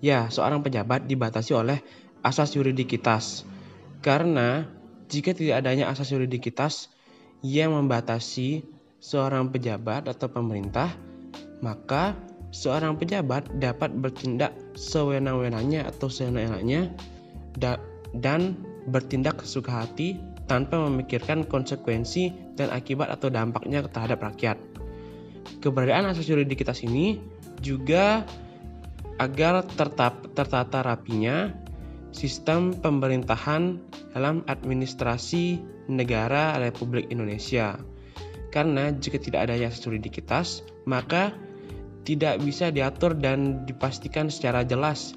Ya, seorang pejabat dibatasi oleh asas yuridikitas. Karena jika tidak adanya asas yuridikitas yang membatasi seorang pejabat atau pemerintah, maka seorang pejabat dapat bertindak sewenang-wenangnya atau seenak-enaknya dan bertindak sesuka hati tanpa memikirkan konsekuensi dan akibat atau dampaknya terhadap rakyat. Keberadaan asas yuridikitas ini juga agar tertata rapinya sistem pemerintahan dalam administrasi negara Republik Indonesia. Karena jika tidak adanya asas yuridikitas, maka tidak bisa diatur dan dipastikan secara jelas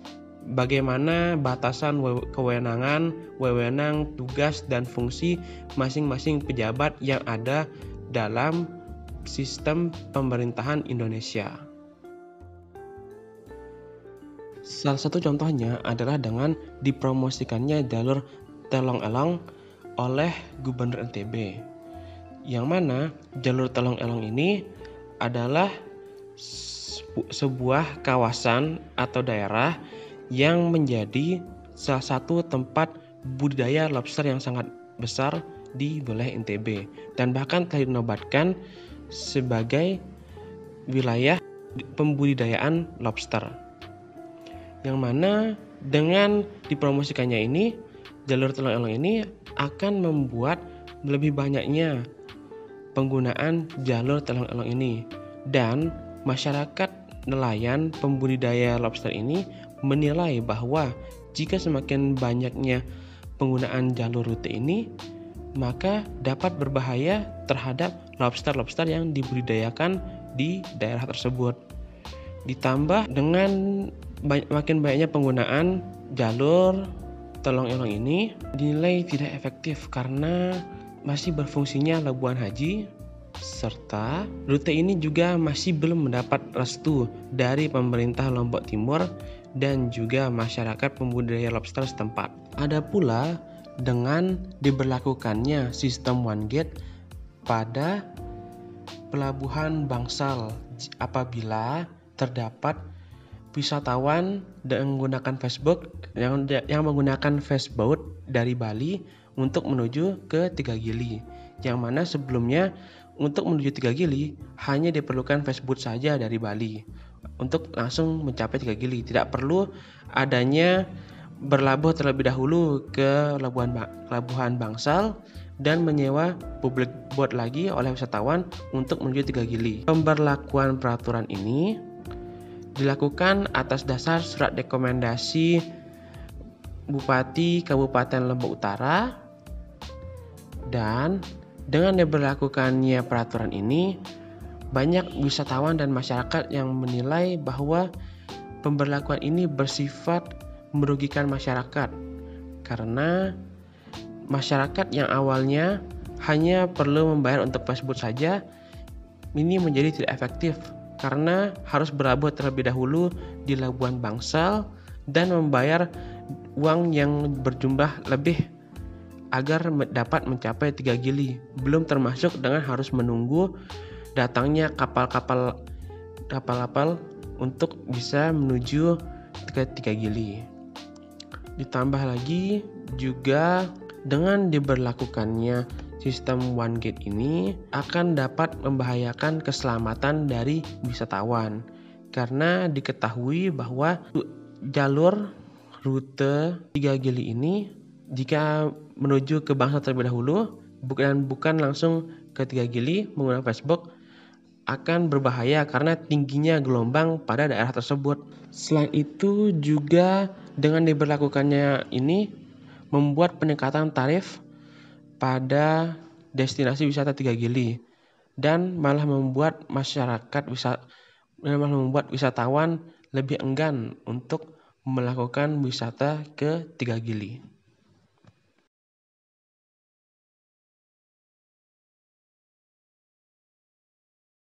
bagaimana batasan kewenangan, wewenang, tugas, dan fungsi masing-masing pejabat yang ada dalam sistem pemerintahan Indonesia. Salah satu contohnya adalah dengan dipromosikannya jalur Telong-Elong oleh Gubernur NTB. Yang mana jalur Telong-Elong ini adalah sebuah kawasan atau daerah yang menjadi salah satu tempat budidaya lobster yang sangat besar di wilayah NTB dan bahkan telah dinobatkan sebagai wilayah pembudidayaan lobster. Yang mana dengan dipromosikannya ini, jalur Telong-Elong ini akan membuat lebih banyaknya penggunaan jalur Telong-Elong ini, dan masyarakat nelayan pembudidaya lobster ini menilai bahwa jika semakin banyaknya penggunaan jalur rute ini, maka dapat berbahaya terhadap lobster-lobster yang dibudidayakan di daerah tersebut. Ditambah dengan makin banyaknya penggunaan jalur Telong-Elong ini dinilai tidak efektif karena masih berfungsinya Labuan Haji, serta rute ini juga masih belum mendapat restu dari pemerintah Lombok Timur dan juga masyarakat pembudidaya lobster setempat. Ada pula dengan diberlakukannya sistem one gate pada pelabuhan Bangsal apabila terdapat wisatawan yang menggunakan fastboat dari Bali untuk menuju ke Tiga Gili, yang mana sebelumnya untuk menuju Tiga Gili hanya diperlukan fastboat saja dari Bali untuk langsung mencapai Tiga Gili, tidak perlu adanya berlabuh terlebih dahulu ke Pelabuhan Bangsal dan menyewa public boat lagi oleh wisatawan untuk menuju Tiga Gili. Pemberlakuan peraturan ini dilakukan atas dasar surat rekomendasi Bupati Kabupaten Lombok Utara, dan dengan diberlakukannya peraturan ini banyak wisatawan dan masyarakat yang menilai bahwa pemberlakuan ini bersifat merugikan masyarakat karena masyarakat yang awalnya hanya perlu membayar untuk fastboat saja ini menjadi tidak efektif karena harus berlabuh terlebih dahulu di Labuan Bangsal dan membayar uang yang berjumlah lebih agar dapat mencapai Tiga Gili, belum termasuk dengan harus menunggu datangnya kapal-kapal untuk bisa menuju ke Tiga Gili. Ditambah lagi juga dengan diberlakukannya sistem one gate ini akan dapat membahayakan keselamatan dari wisatawan karena diketahui bahwa jalur rute Tiga Gili ini jika menuju ke Bangsal terlebih dahulu bukan langsung ke Tiga Gili menggunakan fastboat akan berbahaya karena tingginya gelombang pada daerah tersebut. Selain itu juga dengan diberlakukannya ini membuat peningkatan tarif pada destinasi wisata Tiga Gili dan malah membuat wisatawan lebih enggan untuk melakukan wisata ke Tiga Gili.